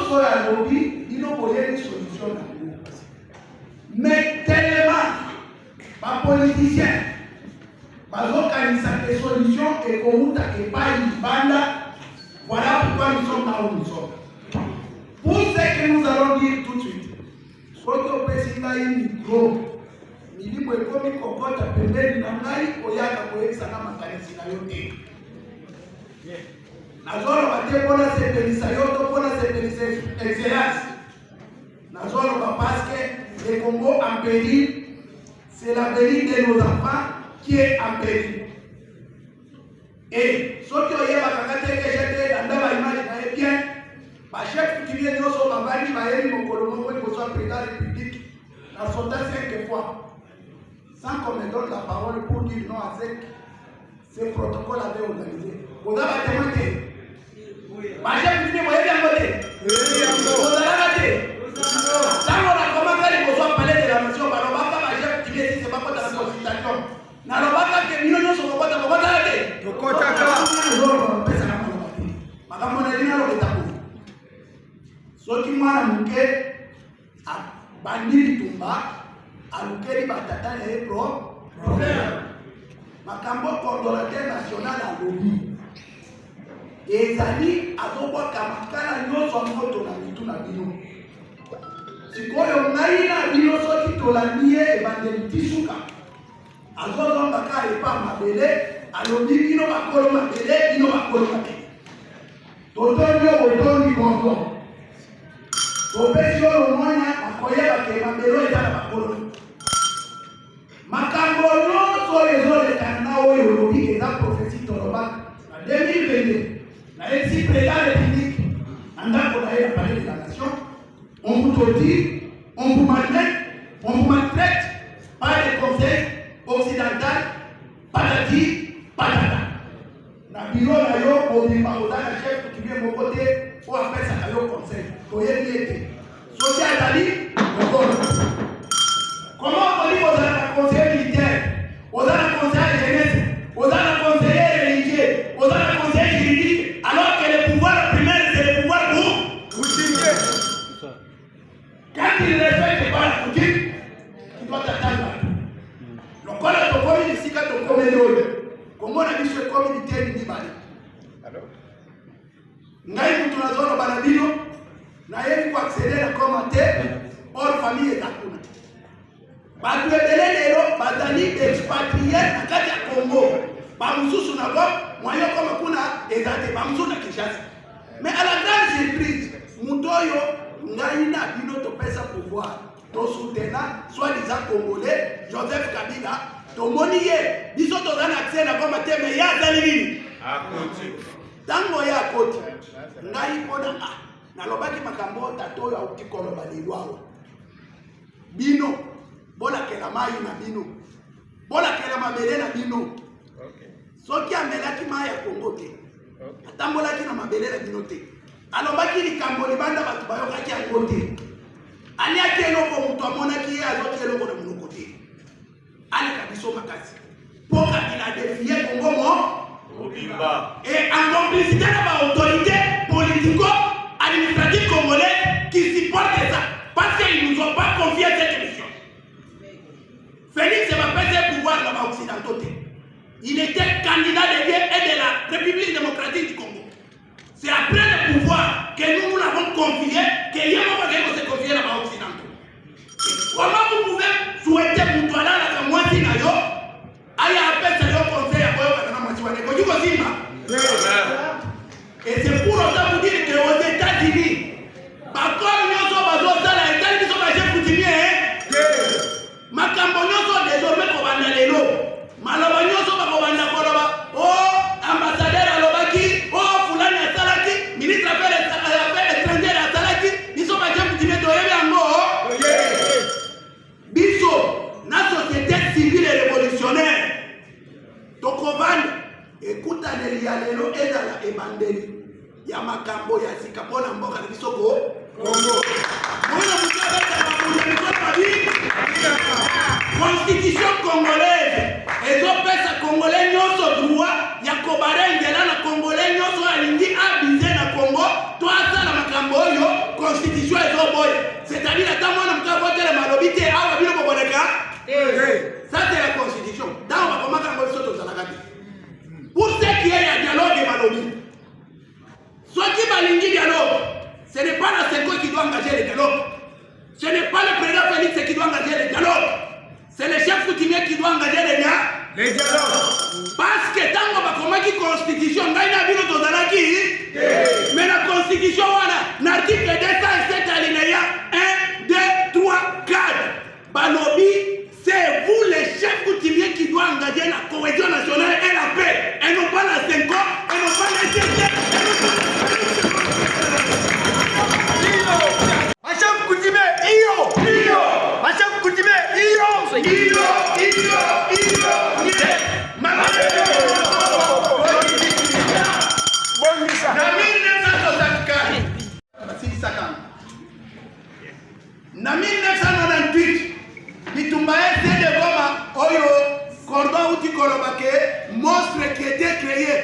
nyonso ya lobby bino boyeli solution na ngo. Mais tellement bapoliticien bazokanisa ke solution ekouta epai libanda. Voilà pourquoi nous sommes là où nous sommes. Pour ce que nous allons dire tout de suite, soki opesi ngai micro milimo ekomi kokota pembeni na ngai oyaka koyebisanga makanisi na yo te. Nazoloba te mpona sepelisa yo to mpona sepelisa excellence. Nazoloba parce que le Congo en péril, c'est l'avenir de nos enfants qui est en péril. Et soki oyebaka nga te ke jete danda baimage na ye bien, bachef coutumier nyonso bavandi bayeli mokolo moko liboso ya président de la République na sauta 5 fois. Sans qu'on me donne la parole pour dire non à ce protocole avait organisé. Vous avez témoigné. Bachef coutumier voyez bien voter. Vous avez raté. Quand on a commencé les besoins parler de la nation, balobaka bachef coutumier si c'est pas pour la consultation. Nalobaka ke bino nyonso kokota kokota te. Kokota ka. Pesa na malobaka. Makambo na dina lo betako. Soki mwana muke bandi bitumba alukeli batata na ye problème. Makambo coordonnateur national a lobby. Ezali azobwaka makala nyonso moto na mitu na bino. Sikoyo ngai na bino soki tolandi ye ebandeli tisuka. Azozonga ka epa mabele alobi bino bakolo mabele bino bakolo mabele. Totondi yo botondi kongo. Opesi yo mwana akoyeba ke mabelo eza na bakolo. Makambo nyonso ezolekana na oyo olobi eza prophétie tolobaka na 2022 na esi président de la République andako na ye na palais de la nation. On vous torture, on vous maltraite par les conseils occidentaux, patati, patata. Na biro na yo obima ozana chef coutumier moko te po apesaka yo conseil toyebi ete soki azali okolo. Comment on dit ozana conseiller militaire, ozana conseiller jeunesse, ozana conseiller religieux, ozana conseiller juridique, alors que le pouvoir primaire c'est le pouvoir pour coutumier. Quand il ne respecte pas la coutume, il doit attendre. Lokola tokomi lisika tokomeli oyo komona biso ekomi biteni mibale. Ngai mutu nazoloba na bino nayebi koaccéder na koma te or famille eza kuna. Bato ebele lelo bazali expatrié na kati ya Congo. Bamosusu na bo mwayo koma kuna eza te bamosusu na Kinshasa. Mais à la grande surprise mutu oyo ngai na bino topesa pouvoir tosutena soi-disant congolais Joseph Kabila tomoni ye biso tozana accès na koma te me ya zali nini akoti tango ya akoti ngai pona nalobaki makambo tato ya utikoloba lelwawo bino bona kela mai na bino bona kela mabele na bino soki amelaki mai ya Kongo te atambolaki na mabele na bino te alobaki likambo libanda bato bayokaki yango te. Ali ake eloko mutu amonaki ye azoki eloko na monoko te. Aleka biso makasi po Kabila défier Congo mobimba et en complicité na baautorité politico-administrative congolais qui supportent ça parce qu'ils nous ont pas confié cette mission. Félix va passer le pouvoir dans l'Occidentaux. Il était candidat de Dieu et de la République démocratique du Congo. C'est après le pouvoir que nous l'avons confié que Yama va se confier dans l'Occidentaux. Comment vous pouvez souhaiter pour toi là la moitié na yo aïe appelle ça yo conseil à boyo kana moitié wane ko juko simba. Et c'est pour autant vous dire que aux États-Unis bakolo nyoso bazosala etali biso ba chef coutumier makambo nyoso désormais ko banda lelo maloba nyoso ba ko banda koloba oh ambassadeur alobaki oh fulani asalaki ministre affaires étrangères asalaki biso ba chef coutumier toyebi yango biso na société civile et révolutionnaire tokovanda ekutaneli ya lelo ezala ebandeli ya makambo ya sika pona mboka na biso ko Congo. Mwana mutaka kwa constitution congolaise ezopesa congolais nyonso droit ya kobarengela na congolais nyonso alingi abize na Congo to asala makambo oyo c'est-à-dire attends moi na mka voter le malobité awa bino boboleka ça c'est la constitution dans on va commencer à soto za la gati pour ce qui est ya dialogue et malobi soit qui balingi dialogue ce n'est pas la Senko qui doit engager le dialogue ce n'est pas le président Félix qui doit engager le dialogue c'est le chef coutumier qui doit engager le dialogue parce que tango ba komaki constitution ngai na bino tozalaki mais la constitution wana na article 207 alinéa 1 2 3 4 balobi c'est vous les chefs coutumiers qui doivent engager la cohésion nationale et la paix et non pas la Senko et non pas les CC et non pas na 1998 bitumba était de Goma oyo cordon outil kolobake monstre qui était créé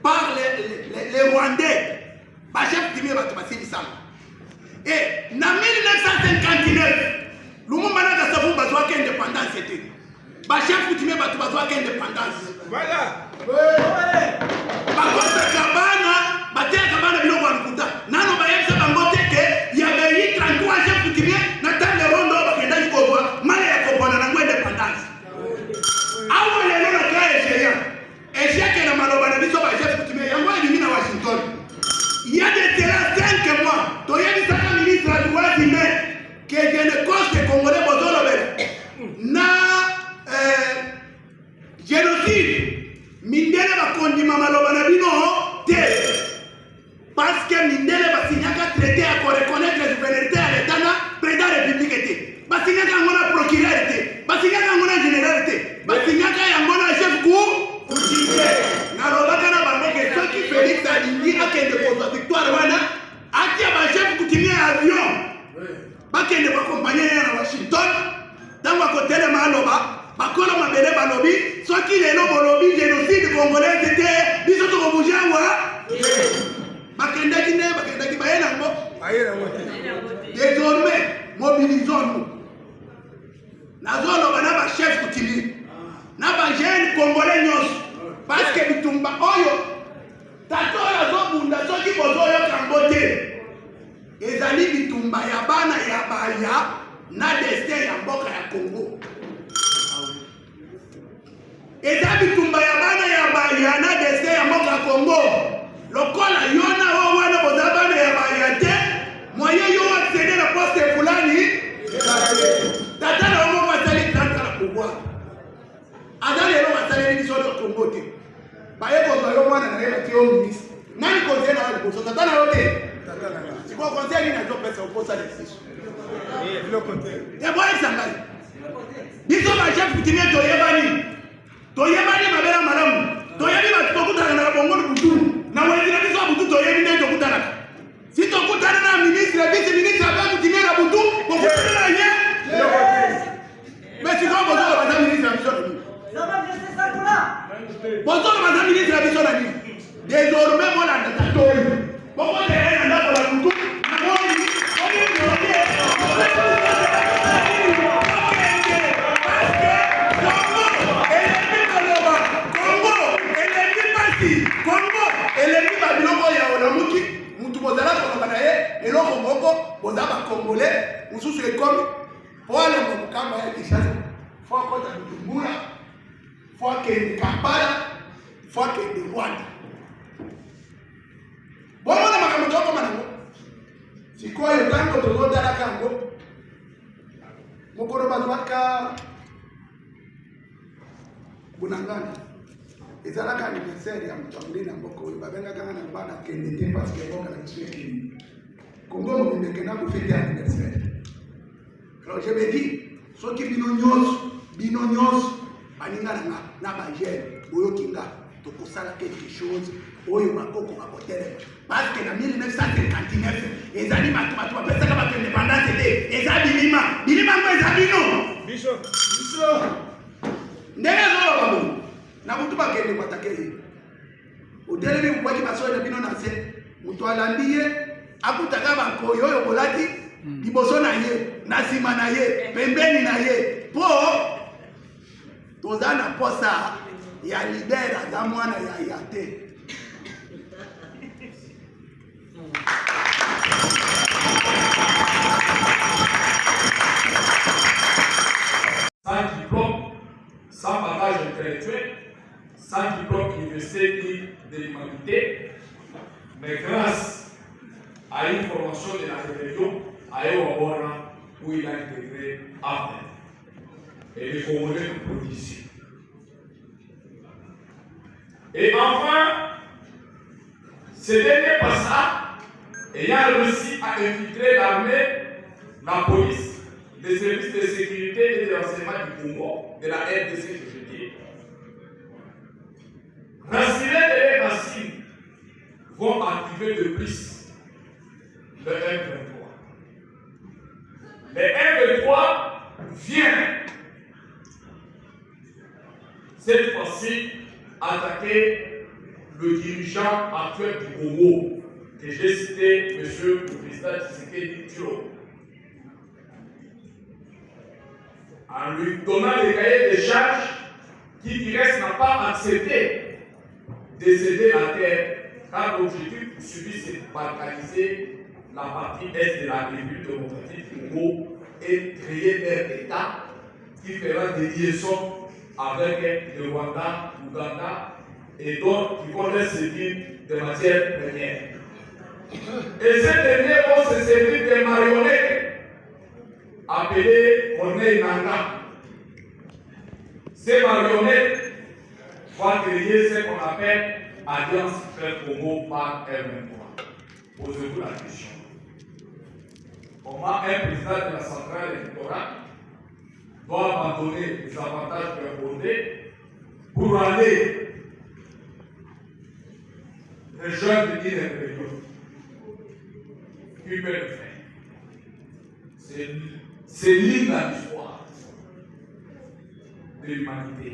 par les Rwandais ba chef timé ba tabasili sama et na 1959 Lumumba na kasavu bazwa ke indépendance était ba chef timé ba bazwa ke indépendance voilà ba kosa kabana ba tia kabana biloko ankuta nano ba yebisa bango teke ya beyi 33 chef coutumier na table rondo bakenda kikoba mala ya kopana na ngwe indépendance awo lelo na ka echeya echeke na maloba na biso ba chef coutumier yango elimina Washington il y a des terrains 5 mois toyebi saka ministre à droit humain que je ne cause que congolais bozolobela na génocide mindele bakondima maloba na bino te parce que mindele basinyaka traité à reconnaître les souverainetés à l'état na président république était basinyaka ngona procureur était basinyaka ngona général était basinyaka ngona chef coutumier na lobaka na bango que ceux qui Félix alingi akende kozwa victoire wana atia ba chef coutumier avion bakende bakompagner na Washington tango akotelema aloba bakolo mabele balobi soki lelo bolobi génocide congolais était biso tokobujangwa bakendaki bayena ngo désormais mobilisons-nous nazoloba na ba chef coutumier na ba jeune congolais nyonso parce que bitumba oyo tato oyo azobunda soki bozoyoka ngo te ezali bitumba ya bana ya baya na destin ya mboka ya Congo eza bitumba ya bana ya baya na destin ya mboka ya Congo lokola yona o wana bozabana ya baya te moye yo accéder na poste fulani tata na omo basali tata na pouvoir azali elo basali biso na Congo te baye kozwa yo mwana na yeba ti o ministre nani conseiller na wali boso tata na yo te siko conseiller ni na jo pesa oposa de sisi bilo côté e boye sangali biso ba chef coutumier toyebani mabela malamu toyebi ba tokutana na bongo butu na wengine biso butu toyebi ndio tokutana si tokutana na ministre vice ministre aba coutumier na butu tokutana na ye mais si kwa bozo ba ministre biso bozo ba ministre biso na ni désormais mon andata toyi bongo le na ko la butu na moi eloko moko boza ba congolais ususu ekomi pole mokamba ya Kinshasa faut kota Bujumbura faut que Kampala faut que Rwanda bomona makambo toko manango sikoyo tango tozodala kango mokolo bazwaka bunangana ezalaka anniversaire ya mutanguli na mboko oyo babengaka na bana kende te parce que bonga na kisweki Congo mobimeke na kofete anniversaire. Alors je me dis soki bino nyonso baninga na bajene boyokinga tokosala quelque chose oyo bakoko bakotelema parce que na 1959 ezali bato bapesaka bato indépendance te eza bilima ngo eza bino biso ndenge ezoloba bongo na butu bakende kwatake ye otelemi bwaki basoye na bino na se mutu alandi ye akutaka bankoyo oyo bolati liboso na ye, na sima na ye, pembeni na ye, po toza na posa ya leader aza mwana ya te. Sans diplôme, sans bagage intellectuel, sans diplôme université de l'humanité, mais grâce à une formation de la rébellion à Ewabora, où il a intégré Ahmed. Et les Congolais le prodigent. Et enfin, ce dernier passage, ayant réussi à infiltrer l'armée, la police, les services de sécurité et de renseignement du Congo, de la RDC que je dis, rassurés de leurs racines, vont activer de plus le M23. Le M23 vient cette fois-ci attaquer le dirigeant actuel du Congo, que j'ai cité, M. le président Tshisekedi Tshilombo, en lui donnant des cahiers de charges qui, du reste, n'a pas accepté de céder la terre, car l'objectif poursuivi, c'est de balkaniser la partie est de la République démocratique du Congo et créer un État qui fera des liaisons avec le Rwanda, l'Ouganda et d'autres qui vont leur servir de matières premières. Et ces derniers vont se servir des marionnettes appelées Corneille Nangaa. Ces marionnettes vont créer ce qu'on appelle Alliance Frère Congo par M23. Posez-vous la question. Comment un président de la centrale électorale doit abandonner les avantages accordés pour aller rejoindre une rébellion? Qui peut le faire? C'est l'hymne de l'histoire de l'humanité.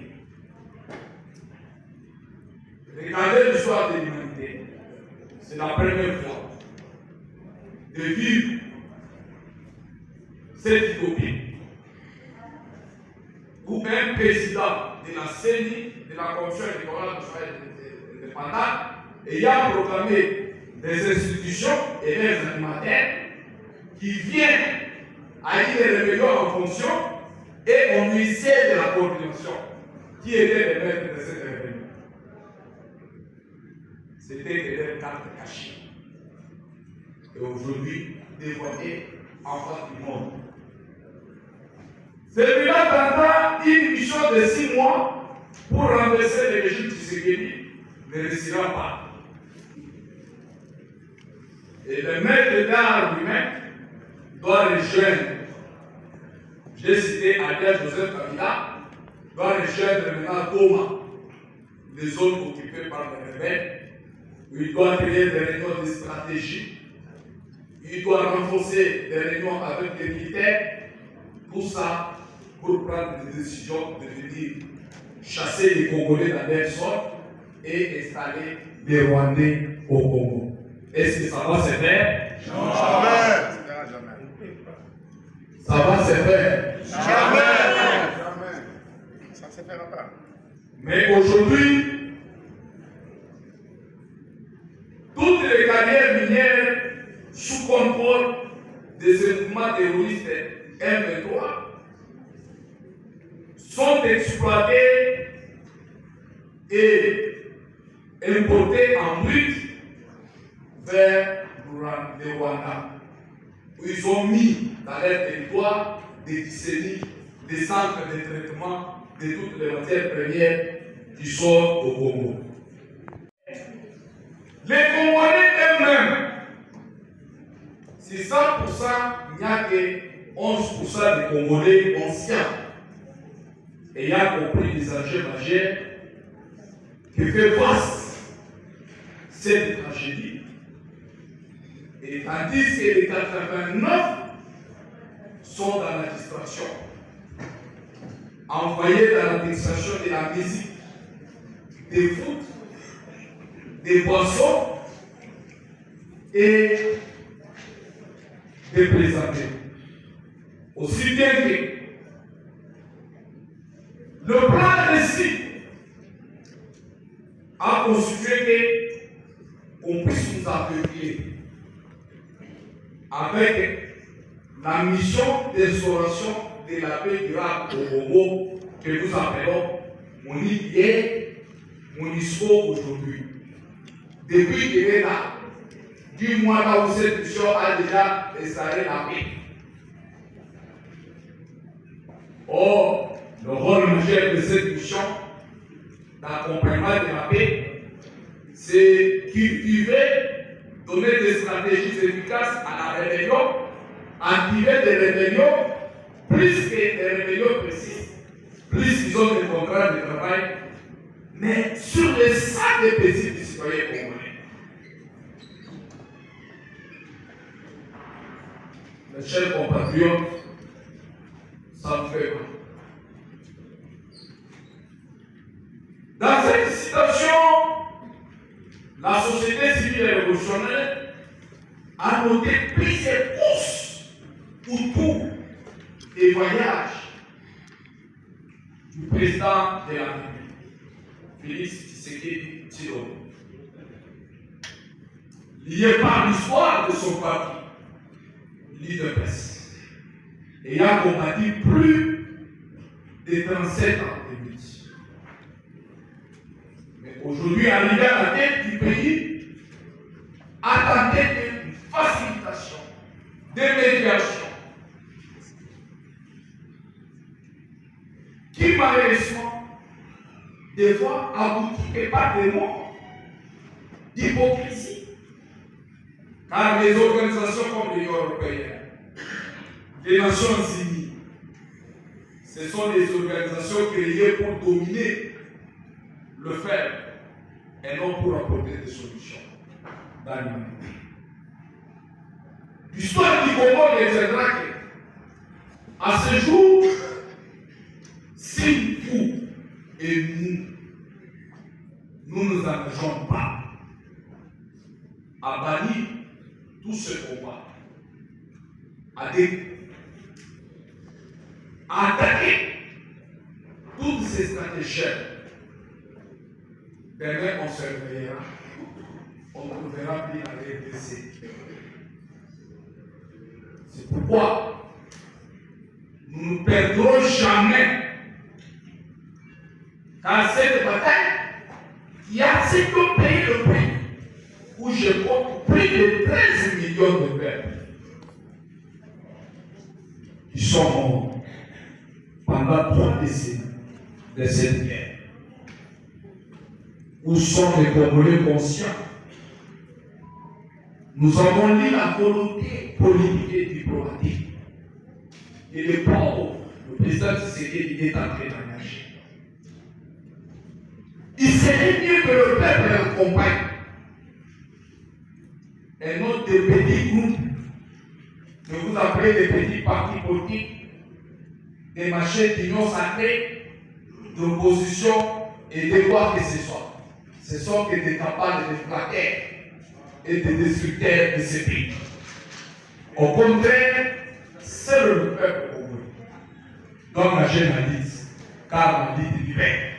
Regardez l'histoire de l'humanité. C'est la première fois de vivre cette utopie où un président de la CENI, de la Commission électorale indépendante, ayant proclamé des institutions et des animateurs qui viennent à une rébellion en fonction et on lui sait de la coordination qui était le maître de cette rébellion. C'était des cartes cachées. Et aujourd'hui, dévoilées en face du monde. Celui-là tenta une mission de 6 mois pour renverser le régime Tshisekedi, ne réussira pas. Et le maître d'art lui-même doit rejoindre, j'ai cité Alias Joseph Kabila, doit rejoindre maintenant Goma, les zones occupées par les rebelles, où il doit créer des réunions de stratégie, il doit renforcer des réunions avec les militaires, tout ça pour prendre des décisions de venir chasser les Congolais dans leur sol et installer des Rwandais au Congo. Est-ce que ça va se faire? Jamais. Ça va se faire? Jamais. Ça ne se fera pas. Mais aujourd'hui, toutes les carrières minières sous contrôle des mouvements terroristes M23 sont exploitées et importées en brut vers le Rwanda, où ils ont mis dans leur territoire des décennies, des centres de traitement de toutes les matières premières qui sortent au Congo. Les Congolais eux-mêmes, c'est 100%, il n'y a que 11% des Congolais conscients ayant compris les enjeux majeurs qui fait face cette tragédie. Et tandis que les 89 sont dans la distraction, envoyés dans la distraction de la musique, des foot, des boissons et de présenter. Aussi bien que le plan réussi a constitué qu'on puisse nous appuyer avec la mission d'instauration de la paix durable au Congo que nous appelons MONUC hier, MONUSCO aujourd'hui. Depuis qu'il est là, du mois là où cette mission a déjà installé la paix. Or, le rôle majeur de cette mission d'accompagnement de la paix, c'est cultiver, donner des stratégies efficaces à la rébellion, activer des rébellions, plus que des rébellions précises, plus ils ont des contrats de travail, mais sur les sacs des paisibles citoyens congolais. Mes chers compatriotes, ça me fait mal. Dans cette situation, la société civile et révolutionnaire a noté plusieurs courses autour des voyages du président de la République, Félix Tshisekedi Tshilombo, lié par l'histoire de son parti, l'UDPS, ayant combattu plus de 37 ans de lutte. Mais aujourd'hui, arrivé à la tête du pays, a tenté une facilitation, de médiation, qui malheureusement, des fois, aboutit par des mots d'hypocrisie. Car les organisations comme l'Union européenne, les Nations Unies, ce sont des organisations créées pour dominer le faire et non pour apporter des solutions dans l'humanité. L'histoire du Congo retiendra que, à ce jour, si vous et nous ne nous engageons pas à bannir tout ce combat, à attaquer toutes ces stratégies, demain on se réveillera, on ne verra plus la RDC. C'est pourquoi nous ne perdrons jamais. Car cette bataille qui a si peu payé le prix, où je compte plus de 13 millions de peuples qui sont morts pendant 3 décennies de cette guerre. Où sont les Congolais conscients? Nous avons lu la volonté politique et diplomatique. Et le pauvre, le président Tshisekedi est en train d'engager. Il serait mieux que le peuple l'accompagne. Et non des petits groupes que vous appelez des petits partis politiques, des machines d'union sacrée, d'opposition et de quoi que ce soit. Ce sont que des capables de flatteurs et des destructeurs de ce pays. Au contraire, seul le peuple congolais donne la jeune Alice, car la vie est divine.